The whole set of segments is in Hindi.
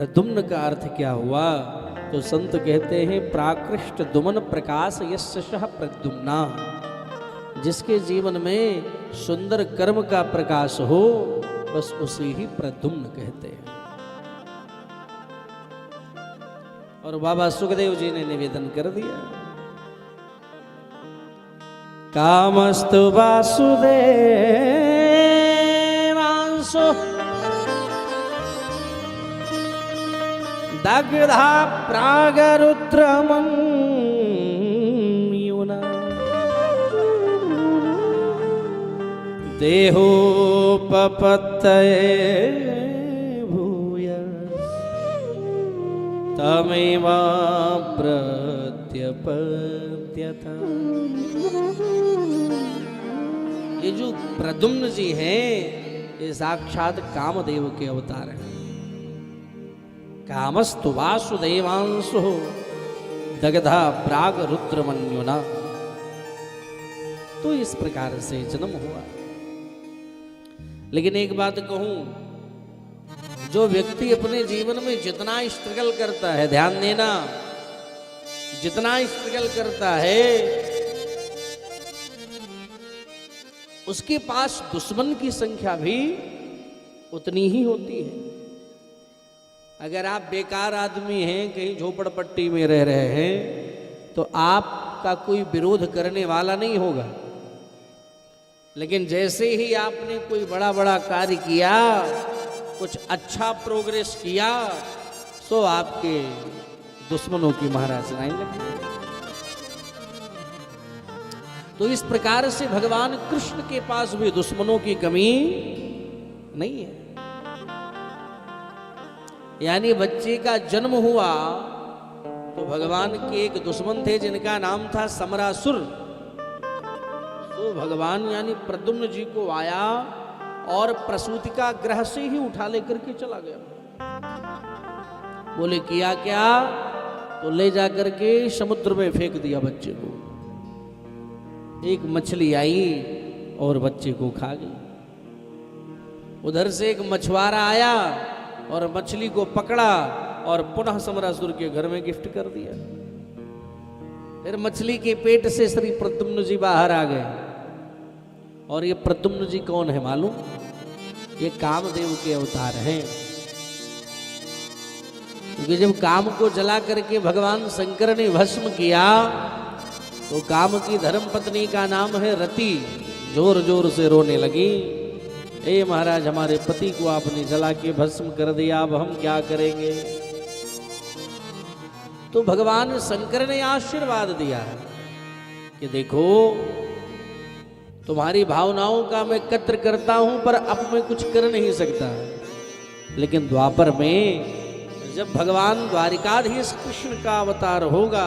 प्रद्युम्न का अर्थ क्या हुआ? तो संत कहते हैं प्राकृष्ट दुमन प्रकाश यस्यः प्रद्युम्ना, जिसके जीवन में सुंदर कर्म का प्रकाश हो बस उसे ही प्रद्युम्न कहते हैं। और बाबा सुखदेव जी ने निवेदन कर दिया, कामस्तु वासुदेवांशो दग्धा प्रागरुद्रमयूना देहोपपत्तये भूयस् तमेवाप्रत्यपद्यत। ये जो प्रद्युम्न जी हैं ये साक्षात कामदेव के अवतार हैं। कामस्तु वासुदेवांशो दग्धा प्राग रुद्रमन्युना। तो इस प्रकार से जन्म हुआ। लेकिन एक बात कहूं, जो व्यक्ति अपने जीवन में जितना स्ट्रगल करता है, ध्यान देना, जितना स्ट्रगल करता है उसके पास दुश्मन की संख्या भी उतनी ही होती है। अगर आप बेकार आदमी हैं, कहीं झोपड़पट्टी में रह रहे हैं, तो आपका कोई विरोध करने वाला नहीं होगा। लेकिन जैसे ही आपने कोई बड़ा बड़ा कार्य किया, कुछ अच्छा प्रोग्रेस किया, तो आपके दुश्मनों की महाराज सुनाई लगती है। तो इस प्रकार से भगवान कृष्ण के पास भी दुश्मनों की कमी नहीं है। यानी बच्चे का जन्म हुआ तो भगवान के एक दुश्मन थे जिनका नाम था समरासुर। तो भगवान यानी प्रद्युम्न जी को आया और प्रसूति का ग्रह से ही उठा लेकर के चला गया। बोले किया क्या? तो ले जाकर के समुद्र में फेंक दिया बच्चे को। एक मछली आई और बच्चे को खा गई। उधर से एक मछुआरा आया और मछली को पकड़ा और पुनः समरासुर के घर में गिफ्ट कर दिया। फिर मछली के पेट से श्री प्रद्युम्न जी बाहर आ गए। और ये प्रद्युम्न जी कौन है मालूम? ये कामदेव के अवतार हैं। क्योंकि जब काम को जला करके भगवान शंकर ने भस्म किया तो काम की धर्म पत्नी का नाम है रति, जोर जोर से रोने लगी, ए महाराज हमारे पति को आपने जला के भस्म कर दिया, अब हम क्या करेंगे? तो भगवान शंकर ने आशीर्वाद दिया कि देखो तुम्हारी भावनाओं का मैं कद्र करता हूं, पर अब मैं कुछ कर नहीं सकता। लेकिन द्वापर में जब भगवान द्वारिकाधीश कृष्ण का अवतार होगा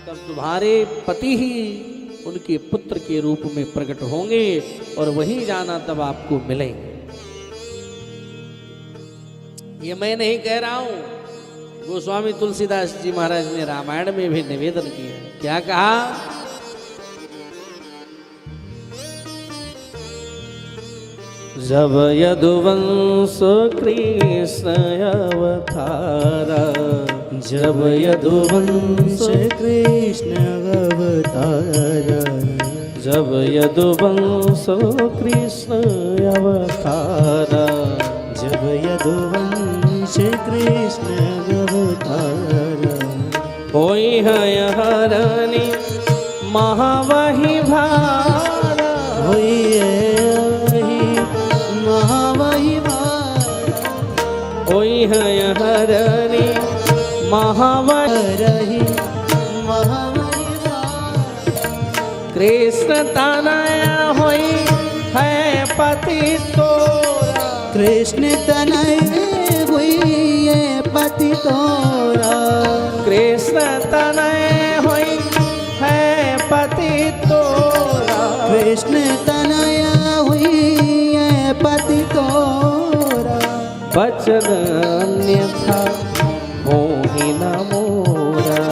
तब तुम्हारे पति ही उनके पुत्र के रूप में प्रकट होंगे और वहीं जाना तब आपको मिलेंगे। ये मैं नहीं कह रहा हूं, गोस्वामी तुलसीदास जी महाराज ने रामायण में भी निवेदन किया। क्या कहा? जब यदुवंश कृष्ण अवतारा, जब यदुवंश कृष्ण अवतारा, जब यदुवंश कृष्ण अवतारा, जब यदुवंश कृष्ण अवतारा, होई है हरणी महावही भारा, होई होई है हरणी महावही कृष्ण तनया होई है पति तोरा, कृष्ण तनय हुई है पति तोरा, कृष्ण तनय होई है पति तोरा, कृष्ण तनय हुई है पति तोरा, वचन अन्यथा होहि न मोरा,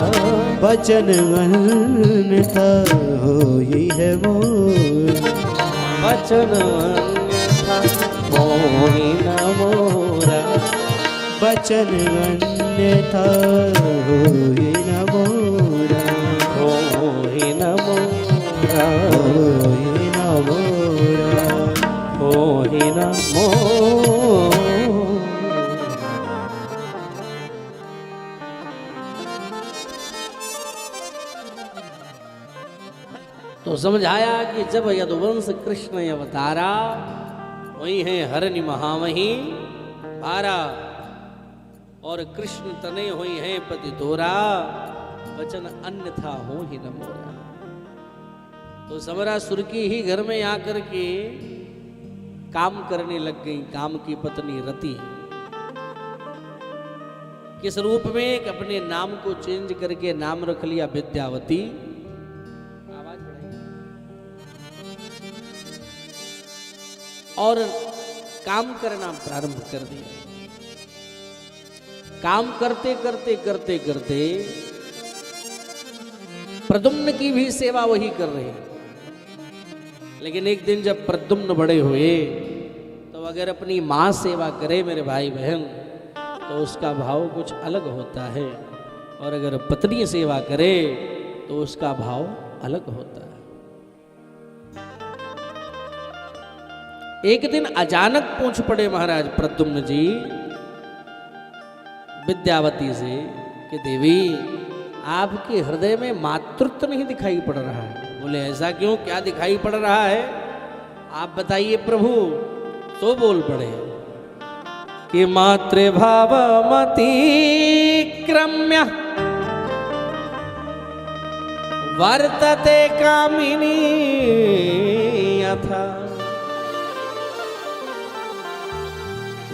वचन अन्यथा होई है मोरा, वचन अन्यथा होहि न मोरा, बचन अन्यथा होई न मोरा, होई न मोरा, होई न मोरा। होई न मोरा। तो समझाया कि जब यदुवंश कृष्ण अवतारा वही है हरनि महामही भारा, और कृष्ण तने हुई है पति तोरा, वचन अन्यथा हो ही न मोरा। तो समरासुर की ही घर में आकर के काम करने लग गई काम की पत्नी रति। किस रूप में? अपने नाम को चेंज करके नाम रख लिया विद्यावती। आवाज बढ़ाइए। और काम करना प्रारंभ कर दिया। काम करते करते करते करते प्रद्युम्न की भी सेवा वही कर रहे हैं। लेकिन एक दिन जब प्रद्युम्न बड़े हुए तो अगर अपनी मां सेवा करे मेरे भाई बहन तो उसका भाव कुछ अलग होता है, और अगर पत्नी सेवा करे तो उसका भाव अलग होता है। एक दिन अचानक पूछ पड़े महाराज प्रद्युम्न जी विद्यावती से कि देवी आपके हृदय में मातृत्व नहीं दिखाई पड़ रहा है। बोले ऐसा क्यों, क्या दिखाई पड़ रहा है? आप बताइए प्रभु। तो बोल पड़े कि मातृभाव मतिक्रम्य वर्तते कामिनी यथा,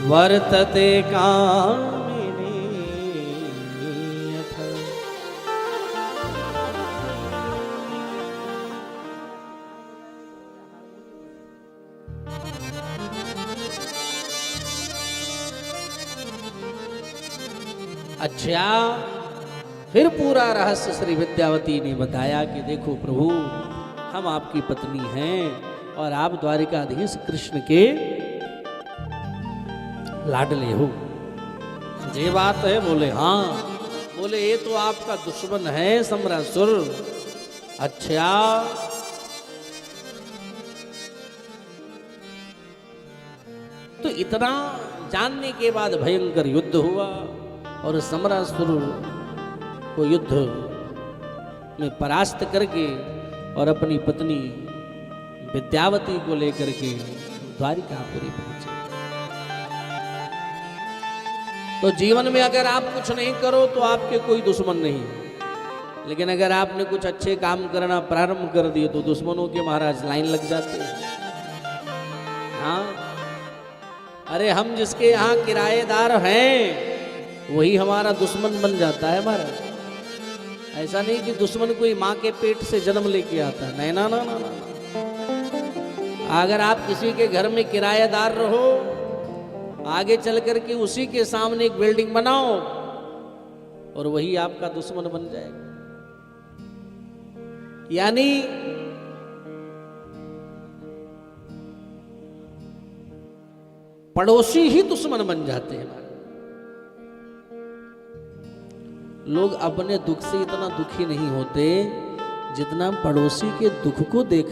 वर्तते कामिनी यथा। अच्छा, फिर पूरा रहस्य श्री विद्यावती ने बताया कि देखो प्रभु, हम आपकी पत्नी हैं और आप द्वारिकाधीश कृष्ण के लाडले हो। ये बात है? बोले हाँ। बोले ये तो आपका दुश्मन है समरासुर। अच्छा, तो इतना जानने के बाद भयंकर युद्ध हुआ और समरासुर को युद्ध में परास्त करके और अपनी पत्नी विद्यावती को लेकर के द्वारिकापुरी पहुंचे। तो जीवन में अगर आप कुछ नहीं करो तो आपके कोई दुश्मन नहीं, लेकिन अगर आपने कुछ अच्छे काम करना प्रारंभ कर दिए तो दुश्मनों के महाराज लाइन लग जाते हैं। हाँ, अरे हम जिसके यहाँ किराएदार हैं वही हमारा दुश्मन बन जाता है महाराज। ऐसा नहीं कि दुश्मन कोई माँ के पेट से जन्म लेके आता है, नहीं ना ना ना ना। अगर आप किसी के घर में किराएदार रहो, आगे चल कर के उसी के सामने एक बिल्डिंग बनाओ और वही आपका दुश्मन बन जाएगा। यानी पड़ोसी ही दुश्मन बन जाते हैं। लोग अपने दुख से इतना दुखी नहीं होते जितना पड़ोसी के दुख को देख,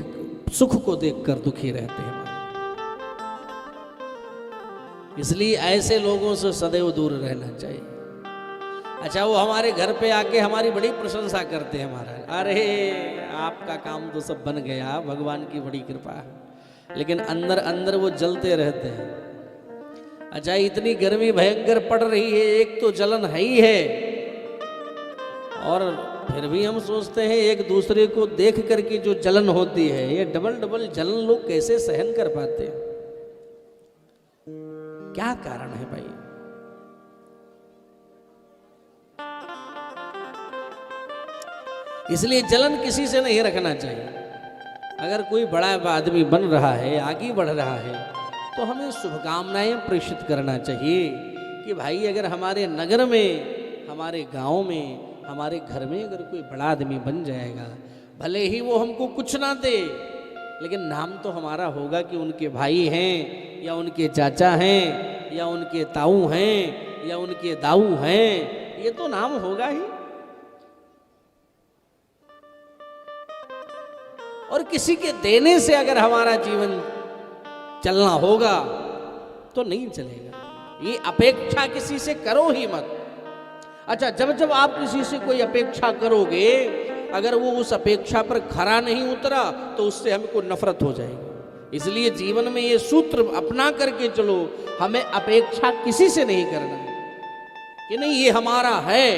सुख को देखकर दुखी रहते हैं। इसलिए ऐसे लोगों से सदैव दूर रहना चाहिए। अच्छा, वो हमारे घर पे आके हमारी बड़ी प्रशंसा करते हैं महाराज, अरे आपका काम तो सब बन गया, भगवान की बड़ी कृपा है, लेकिन अंदर अंदर वो जलते रहते हैं। अच्छा, इतनी गर्मी भयंकर पड़ रही है, एक तो जलन है ही है, और फिर भी हम सोचते हैं एक दूसरे को देख करके जो जलन होती है, ये डबल डबल जलन लोग कैसे सहन कर पाते हैं? क्या कारण है भाई? इसलिए जलन किसी से नहीं रखना चाहिए। अगर कोई बड़ा आदमी बन रहा है, आगे बढ़ रहा है, तो हमें शुभकामनाएं प्रेषित करना चाहिए कि भाई अगर हमारे नगर में, हमारे गांव में, हमारे घर में अगर कोई बड़ा आदमी बन जाएगा, भले ही वो हमको कुछ ना दे, लेकिन नाम तो हमारा होगा कि उनके भाई हैं या उनके चाचा हैं या उनके ताऊ हैं या उनके दाऊ हैं, ये तो नाम होगा ही। और किसी के देने से अगर हमारा जीवन चलना होगा तो नहीं चलेगा। ये अपेक्षा किसी से करो ही मत। अच्छा, जब जब आप किसी से कोई अपेक्षा करोगे, अगर वो उस अपेक्षा पर खरा नहीं उतरा तो उससे हमको नफरत हो जाएगी। इसलिए जीवन में ये सूत्र अपना करके चलो, हमें अपेक्षा किसी से नहीं करना कि नहीं ये हमारा है,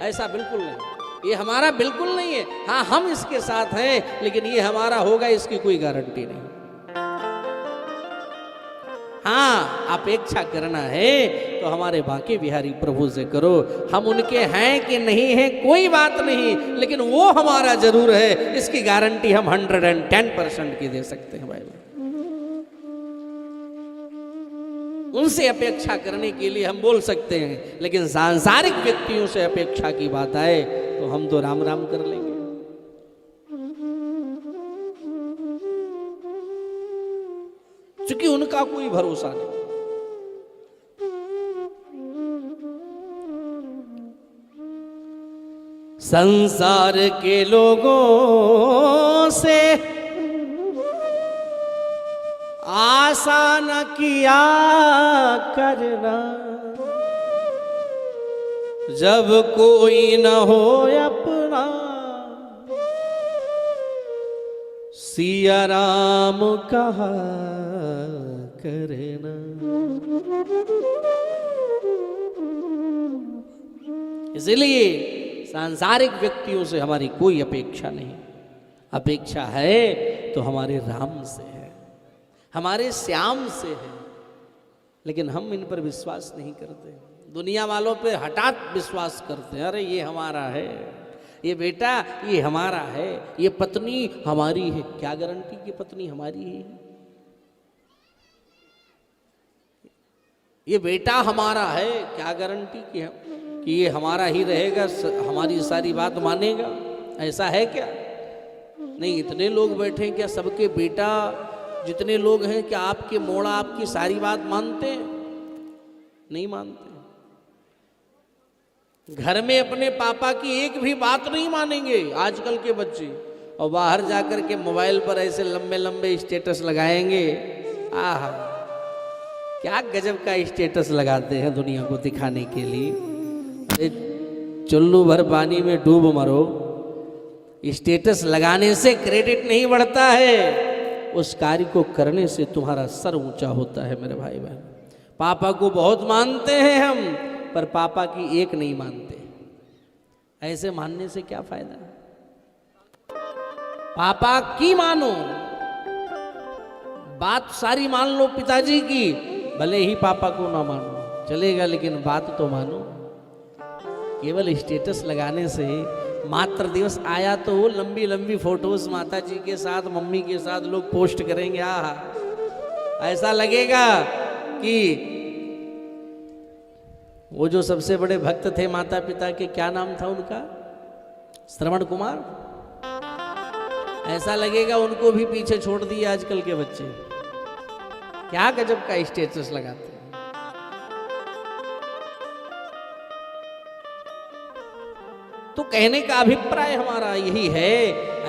ऐसा बिल्कुल नहीं। ये हमारा बिल्कुल नहीं है। हाँ, हम इसके साथ हैं, लेकिन ये हमारा होगा इसकी कोई गारंटी नहीं। हाँ, अपेक्षा करना है तो हमारे बांके बिहारी प्रभु से करो। हम उनके हैं कि नहीं हैं कोई बात नहीं, लेकिन वो हमारा जरूर है, इसकी गारंटी हम 110% की दे सकते हैं भाई। उनसे अपेक्षा करने के लिए हम बोल सकते हैं, लेकिन सांसारिक व्यक्तियों से अपेक्षा की बात आए तो हम तो राम राम कर लेंगे। क्योंकि उनका कोई भरोसा नहीं। संसार के लोगों से आशा न किया करना, जब कोई न हो अपना, सिया राम कहा करना। इसलिए सांसारिक व्यक्तियों से हमारी कोई अपेक्षा नहीं। अपेक्षा है तो हमारे राम से है, हमारे श्याम से है, लेकिन हम इन पर विश्वास नहीं करते। दुनिया वालों पे हठात विश्वास करते हैं, अरे ये हमारा है, ये बेटा ये हमारा है, ये पत्नी हमारी है। क्या गारंटी कि पत्नी हमारी है? ये बेटा हमारा है, क्या गारंटी कि ये हमारा ही रहेगा, हमारी सारी बात मानेगा? ऐसा है क्या? नहीं, इतने लोग बैठे हैं, क्या सबके बेटा जितने लोग हैं क्या आपके मोड़ा आपकी सारी बात मानते हैं? नहीं मानते। घर में अपने पापा की एक भी बात नहीं मानेंगे आजकल के बच्चे, और बाहर जाकर के मोबाइल पर ऐसे लंबे लंबे स्टेटस लगाएंगे। आहा, क्या गजब का स्टेटस लगाते हैं दुनिया को दिखाने के लिए। चुल्लू भर पानी में डूब मरो, स्टेटस लगाने से क्रेडिट नहीं बढ़ता है, उस कार्य को करने से तुम्हारा सर ऊंचा होता है मेरे भाई बहन। पापा को बहुत मानते हैं हम, पर पापा की एक नहीं मानते। ऐसे मानने से क्या फायदा? पापा की मानो, बात सारी मान लो पिताजी की, भले ही पापा को ना मानो चलेगा, लेकिन बात तो मानो। केवल स्टेटस लगाने से, मातृ दिवस आया तो वो लंबी लंबी फोटोज माता जी के साथ मम्मी के साथ लोग पोस्ट करेंगे। आहा, ऐसा लगेगा कि वो जो सबसे बड़े भक्त थे माता पिता के, क्या नाम था उनका, श्रवण कुमार, ऐसा लगेगा उनको भी पीछे छोड़ दिए आजकल के बच्चे। क्या गजब का स्टेटस लगाते हैं। तो कहने का अभिप्राय हमारा यही है,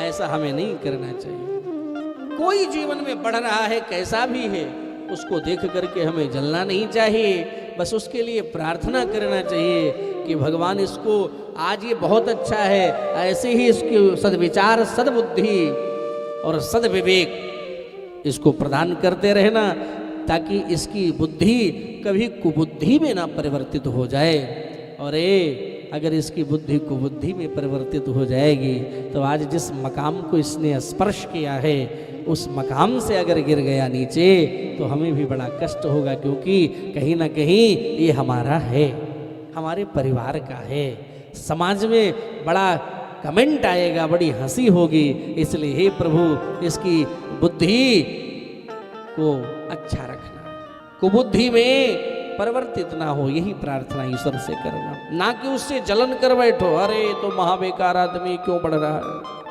ऐसा हमें नहीं करना चाहिए। कोई जीवन में बढ़ रहा है कैसा भी है, उसको देख करके हमें जलना नहीं चाहिए, बस उसके लिए प्रार्थना करना चाहिए कि भगवान इसको, आज ये बहुत अच्छा है, ऐसे ही इसके सद्विचार सद्बुद्धि और सद्विवेक इसको प्रदान करते रहना, ताकि इसकी बुद्धि कभी कुबुद्धि में ना परिवर्तित हो जाए। और अगर इसकी बुद्धि कुबुद्धि में परिवर्तित हो जाएगी तो आज जिस मकाम को इसने स्पर्श किया है उस मकाम से अगर गिर गया नीचे तो हमें भी बड़ा कष्ट होगा, क्योंकि कहीं ना कहीं ये हमारा है, हमारे परिवार का है। समाज में बड़ा कमेंट आएगा, बड़ी हंसी होगी। इसलिए हे प्रभु, इसकी बुद्धि को अच्छा रखना, कुबुद्धि में परिवर्तित ना हो, यही प्रार्थना ईश्वर से करना, ना कि उससे जलन कर बैठो, अरे तो महाबेकार आदमी क्यों बढ़ रहा है।